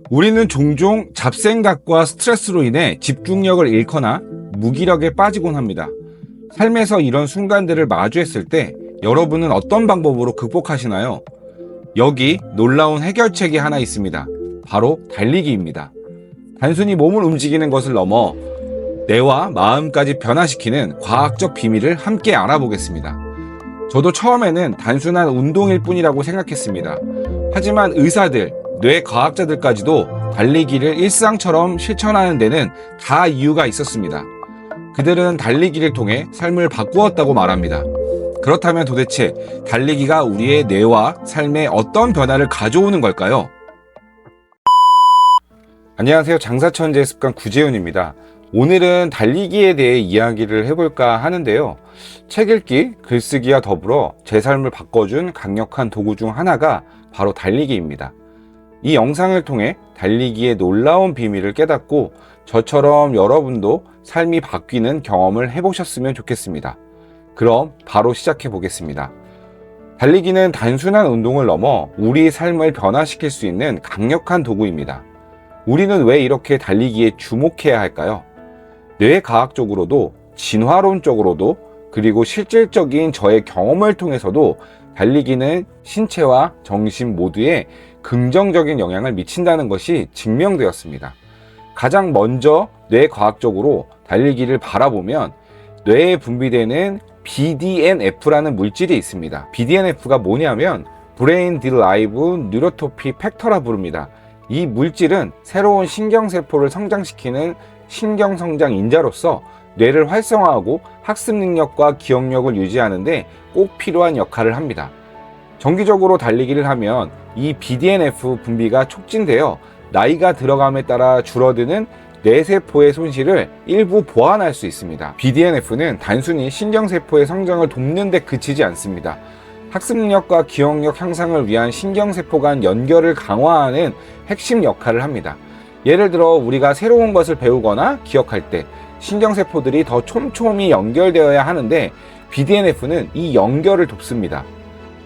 우리는 종종 잡생각과 스트레스로 인해 집중력을 잃거나 무기력에 빠지곤 합니다. 삶에서 이런 순간들을 마주했을 때 여러분은 어떤 방법으로 극복하시나요? 여기 놀라운 해결책이 하나 있습니다. 바로 달리기입니다. 단순히 몸을 움직이는 것을 넘어 뇌와 마음까지 변화시키는 과학적 비밀을 함께 알아보겠습니다. 저도 처음에는 단순한 운동일 뿐이라고 생각했습니다. 하지만 의사들, 뇌과학자들까지도 달리기를 일상처럼 실천하는 데는 다 이유가 있었습니다. 그들은 달리기를 통해 삶을 바꾸었다고 말합니다. 그렇다면 도대체 달리기가 우리의 뇌와 삶에 어떤 변화를 가져오는 걸까요? 안녕하세요. 장사천재의 습관 구재훈입니다. 오늘은 달리기에 대해 이야기를 해볼까 하는데요. 책 읽기, 글쓰기와 더불어 제 삶을 바꿔준 강력한 도구 중 하나가 바로 달리기입니다. 이 영상을 통해 달리기의 놀라운 비밀을 깨닫고 저처럼 여러분도 삶이 바뀌는 경험을 해보셨으면 좋겠습니다. 그럼 바로 시작해 보겠습니다. 달리기는 단순한 운동을 넘어 우리 삶을 변화시킬 수 있는 강력한 도구입니다. 우리는 왜 이렇게 달리기에 주목해야 할까요? 뇌과학적으로도 진화론적으로도 그리고 실질적인 저의 경험을 통해서도 달리기는 신체와 정신 모두에 긍정적인 영향을 미친다는 것이 증명되었습니다. 가장 먼저 뇌과학적으로 달리기를 바라보면 뇌에 분비되는 BDNF라는 물질이 있습니다. BDNF가 뭐냐면 브레인 디라이브 뉴로토피 팩터라 부릅니다. 이 물질은 새로운 신경세포를 성장시키는 신경성장 인자로서 뇌를 활성화하고 학습 능력과 기억력을 유지하는 데 꼭 필요한 역할을 합니다. 정기적으로 달리기를 하면 이 BDNF 분비가 촉진되어 나이가 들어감에 따라 줄어드는 뇌세포의 손실을 일부 보완할 수 있습니다. BDNF는 단순히 신경세포의 성장을 돕는 데 그치지 않습니다. 학습 능력과 기억력 향상을 위한 신경세포 간 연결을 강화하는 핵심 역할을 합니다. 예를 들어 우리가 새로운 것을 배우거나 기억할 때 신경세포들이 더 촘촘히 연결되어야 하는데 BDNF는 이 연결을 돕습니다.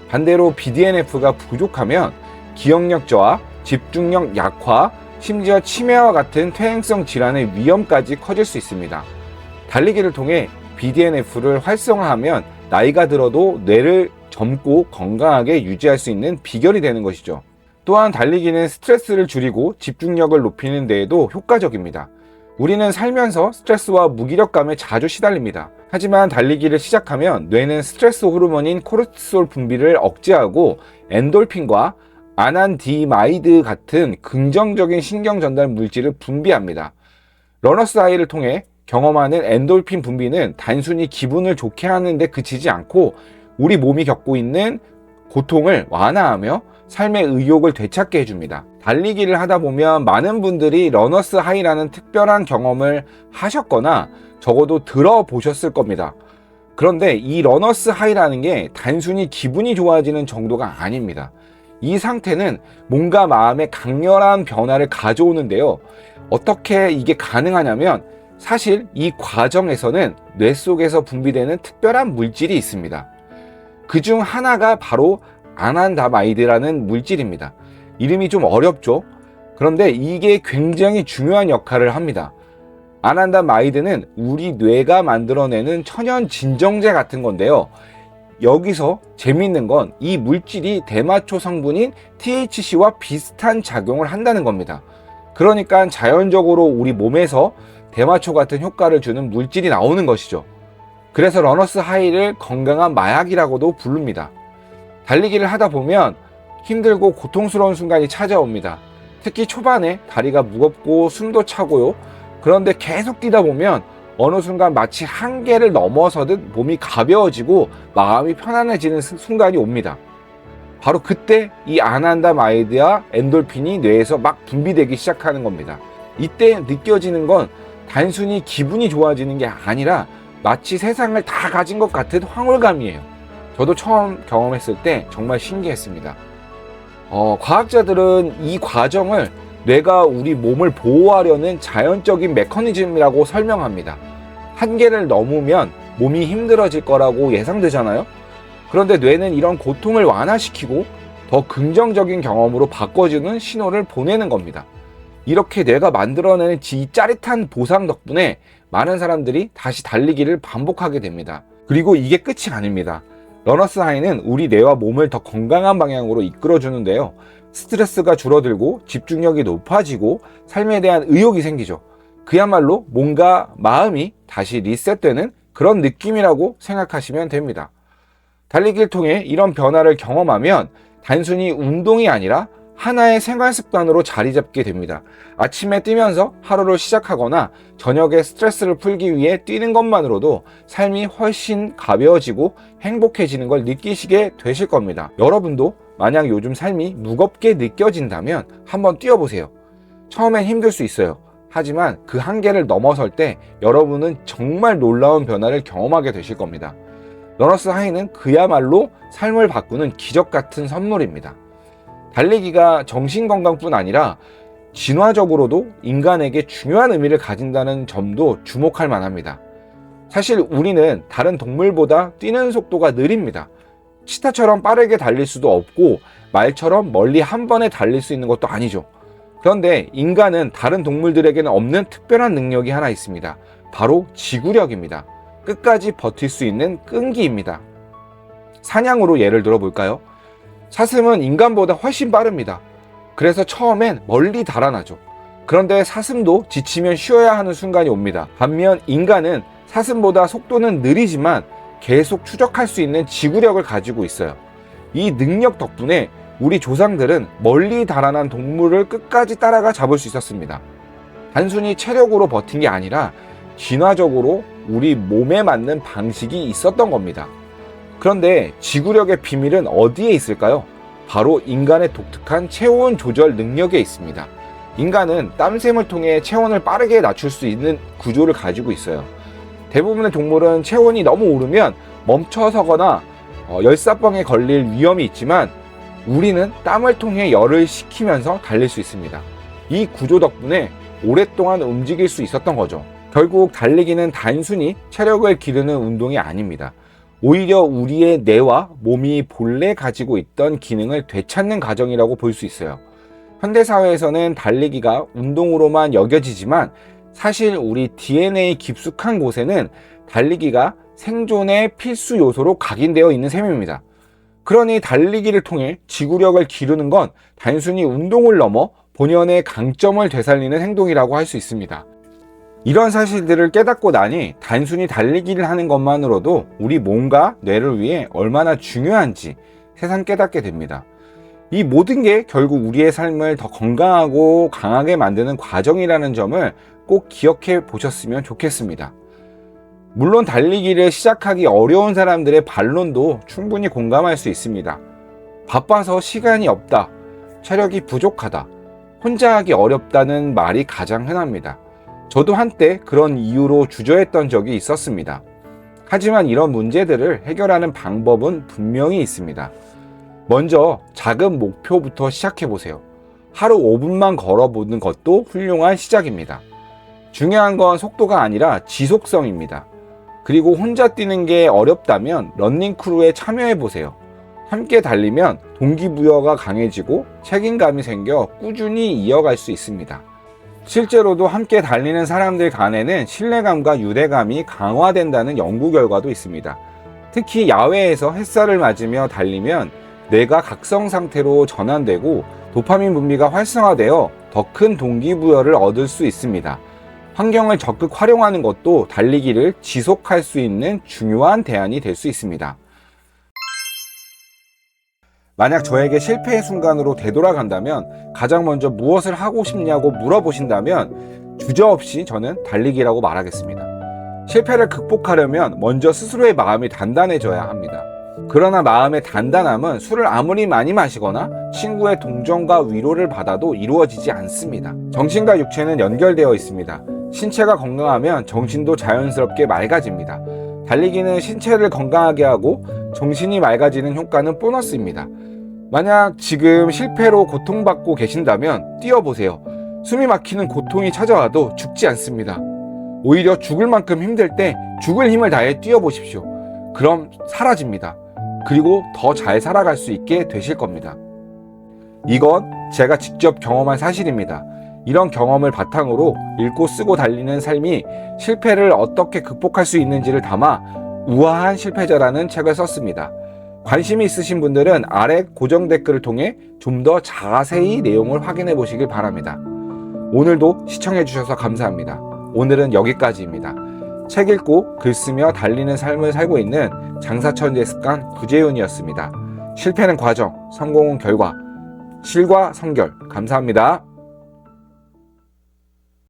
반대로 BDNF가 부족하면 기억력 저하, 집중력 약화, 심지어 치매와 같은 퇴행성 질환의 위험까지 커질 수 있습니다. 달리기를 통해 BDNF를 활성화하면 나이가 들어도 뇌를 젊고 건강하게 유지할 수 있는 비결이 되는 것이죠. 또한 달리기는 스트레스를 줄이고 집중력을 높이는 데에도 효과적입니다. 우리는 살면서 스트레스와 무기력감에 자주 시달립니다. 하지만 달리기를 시작하면 뇌는 스트레스 호르몬인 코르티솔 분비를 억제하고 엔돌핀과 아난디마이드 같은 긍정적인 신경 전달 물질을 분비합니다. 러너스 하이를 통해 경험하는 엔돌핀 분비는 단순히 기분을 좋게 하는 데 그치지 않고 우리 몸이 겪고 있는 고통을 완화하며 삶의 의욕을 되찾게 해줍니다. 달리기를 하다 보면 많은 분들이 러너스 하이라는 특별한 경험을 하셨거나 적어도 들어보셨을 겁니다. 그런데 이 러너스 하이라는 게 단순히 기분이 좋아지는 정도가 아닙니다. 이 상태는 몸과 마음에 강렬한 변화를 가져오는데요. 어떻게 이게 가능하냐면 사실 이 과정에서는 뇌 속에서 분비되는 특별한 물질이 있습니다. 그중 하나가 바로 아난다마이드라는 물질입니다. 이름이 좀 어렵죠? 그런데 이게 굉장히 중요한 역할을 합니다. 아난다마이드는 우리 뇌가 만들어내는 천연 진정제 같은 건데요. 여기서 재밌는 건 이 물질이 대마초 성분인 THC와 비슷한 작용을 한다는 겁니다. 그러니까 자연적으로 우리 몸에서 대마초 같은 효과를 주는 물질이 나오는 것이죠. 그래서 러너스 하이를 건강한 마약이라고도 부릅니다. 달리기를 하다 보면 힘들고 고통스러운 순간이 찾아옵니다. 특히 초반에 다리가 무겁고 숨도 차고요. 그런데 계속 뛰다 보면 어느 순간 마치 한계를 넘어서듯 몸이 가벼워지고 마음이 편안해지는 순간이 옵니다. 바로 그때 이 아난다마이드와 엔돌핀이 뇌에서 막 분비되기 시작하는 겁니다. 이때 느껴지는 건 단순히 기분이 좋아지는 게 아니라 마치 세상을 다 가진 것 같은 황홀감이에요. 저도 처음 경험했을 때 정말 신기했습니다. 과학자들은 이 과정을 뇌가 우리 몸을 보호하려는 자연적인 메커니즘이라고 설명합니다. 한계를 넘으면 몸이 힘들어질 거라고 예상되잖아요. 그런데 뇌는 이런 고통을 완화시키고 더 긍정적인 경험으로 바꿔주는 신호를 보내는 겁니다. 이렇게 뇌가 만들어내는 이 짜릿한 보상 덕분에 많은 사람들이 다시 달리기를 반복하게 됩니다. 그리고 이게 끝이 아닙니다. 러너스 하이는 우리 뇌와 몸을 더 건강한 방향으로 이끌어주는데요. 스트레스가 줄어들고 집중력이 높아지고 삶에 대한 의욕이 생기죠. 그야말로 몸과 마음이 다시 리셋되는 그런 느낌이라고 생각하시면 됩니다. 달리기를 통해 이런 변화를 경험하면 단순히 운동이 아니라 하나의 생활 습관으로 자리 잡게 됩니다. 아침에 뛰면서 하루를 시작하거나 저녁에 스트레스를 풀기 위해 뛰는 것만으로도 삶이 훨씬 가벼워지고 행복해지는 걸 느끼시게 되실 겁니다. 여러분도 만약 요즘 삶이 무겁게 느껴진다면 한번 뛰어보세요. 처음엔 힘들 수 있어요. 하지만 그 한계를 넘어설 때 여러분은 정말 놀라운 변화를 경험하게 되실 겁니다. 러너스 하이는 그야말로 삶을 바꾸는 기적 같은 선물입니다. 달리기가 정신건강뿐 아니라 진화적으로도 인간에게 중요한 의미를 가진다는 점도 주목할 만합니다. 사실 우리는 다른 동물보다 뛰는 속도가 느립니다. 치타처럼 빠르게 달릴 수도 없고 말처럼 멀리 한 번에 달릴 수 있는 것도 아니죠. 그런데 인간은 다른 동물들에게는 없는 특별한 능력이 하나 있습니다. 바로 지구력입니다. 끝까지 버틸 수 있는 끈기입니다. 사냥으로 예를 들어 볼까요? 사슴은 인간보다 훨씬 빠릅니다. 그래서 처음엔 멀리 달아나죠. 그런데 사슴도 지치면 쉬어야 하는 순간이 옵니다. 반면 인간은 사슴보다 속도는 느리지만 계속 추적할 수 있는 지구력을 가지고 있어요. 이 능력 덕분에 우리 조상들은 멀리 달아난 동물을 끝까지 따라가 잡을 수 있었습니다. 단순히 체력으로 버틴 게 아니라 진화적으로 우리 몸에 맞는 방식이 있었던 겁니다. 그런데 지구력의 비밀은 어디에 있을까요? 바로 인간의 독특한 체온 조절 능력에 있습니다. 인간은 땀샘을 통해 체온을 빠르게 낮출 수 있는 구조를 가지고 있어요. 대부분의 동물은 체온이 너무 오르면 멈춰서거나 열사병에 걸릴 위험이 있지만 우리는 땀을 통해 열을 식히면서 달릴 수 있습니다. 이 구조 덕분에 오랫동안 움직일 수 있었던 거죠. 결국 달리기는 단순히 체력을 기르는 운동이 아닙니다. 오히려 우리의 뇌와 몸이 본래 가지고 있던 기능을 되찾는 과정이라고 볼 수 있어요. 현대사회에서는 달리기가 운동으로만 여겨지지만 사실 우리 DNA 깊숙한 곳에는 달리기가 생존의 필수 요소로 각인되어 있는 셈입니다. 그러니 달리기를 통해 지구력을 기르는 건 단순히 운동을 넘어 본연의 강점을 되살리는 행동이라고 할 수 있습니다. 이런 사실들을 깨닫고 나니 단순히 달리기를 하는 것만으로도 우리 몸과 뇌를 위해 얼마나 중요한지 새삼 깨닫게 됩니다. 이 모든 게 결국 우리의 삶을 더 건강하고 강하게 만드는 과정이라는 점을 꼭 기억해 보셨으면 좋겠습니다. 물론 달리기를 시작하기 어려운 사람들의 반론도 충분히 공감할 수 있습니다. 바빠서 시간이 없다, 체력이 부족하다, 혼자 하기 어렵다는 말이 가장 흔합니다. 저도 한때 그런 이유로 주저했던 적이 있었습니다. 하지만 이런 문제들을 해결하는 방법은 분명히 있습니다. 먼저 작은 목표부터 시작해보세요. 하루 5분만 걸어보는 것도 훌륭한 시작입니다. 중요한 건 속도가 아니라 지속성입니다. 그리고 혼자 뛰는 게 어렵다면 러닝크루에 참여해보세요. 함께 달리면 동기부여가 강해지고 책임감이 생겨 꾸준히 이어갈 수 있습니다. 실제로도 함께 달리는 사람들 간에는 신뢰감과 유대감이 강화된다는 연구 결과도 있습니다. 특히 야외에서 햇살을 맞으며 달리면 뇌가 각성 상태로 전환되고 도파민 분비가 활성화되어 더 큰 동기부여를 얻을 수 있습니다. 환경을 적극 활용하는 것도 달리기를 지속할 수 있는 중요한 대안이 될 수 있습니다. 만약 저에게 실패의 순간으로 되돌아간다면 가장 먼저 무엇을 하고 싶냐고 물어보신다면 주저없이 저는 달리기라고 말하겠습니다. 실패를 극복하려면 먼저 스스로의 마음이 단단해져야 합니다. 그러나 마음의 단단함은 술을 아무리 많이 마시거나 친구의 동정과 위로를 받아도 이루어지지 않습니다. 정신과 육체는 연결되어 있습니다. 신체가 건강하면 정신도 자연스럽게 맑아집니다. 달리기는 신체를 건강하게 하고 정신이 맑아지는 효과는 보너스입니다. 만약 지금 실패로 고통받고 계신다면 뛰어보세요. 숨이 막히는 고통이 찾아와도 죽지 않습니다. 오히려 죽을 만큼 힘들 때 죽을 힘을 다해 뛰어보십시오. 그럼 사라집니다. 그리고 더 잘 살아갈 수 있게 되실 겁니다. 이건 제가 직접 경험한 사실입니다. 이런 경험을 바탕으로 읽고 쓰고 달리는 삶이 실패를 어떻게 극복할 수 있는지를 담아 우아한 실패자라는 책을 썼습니다. 관심이 있으신 분들은 아래 고정 댓글을 통해 좀 더 자세히 내용을 확인해 보시길 바랍니다. 오늘도 시청해 주셔서 감사합니다. 오늘은 여기까지입니다. 책 읽고 글 쓰며 달리는 삶을 살고 있는 장사천재 습관 구재훈이었습니다. 실패는 과정, 성공은 결과. 실과 성결. 감사합니다.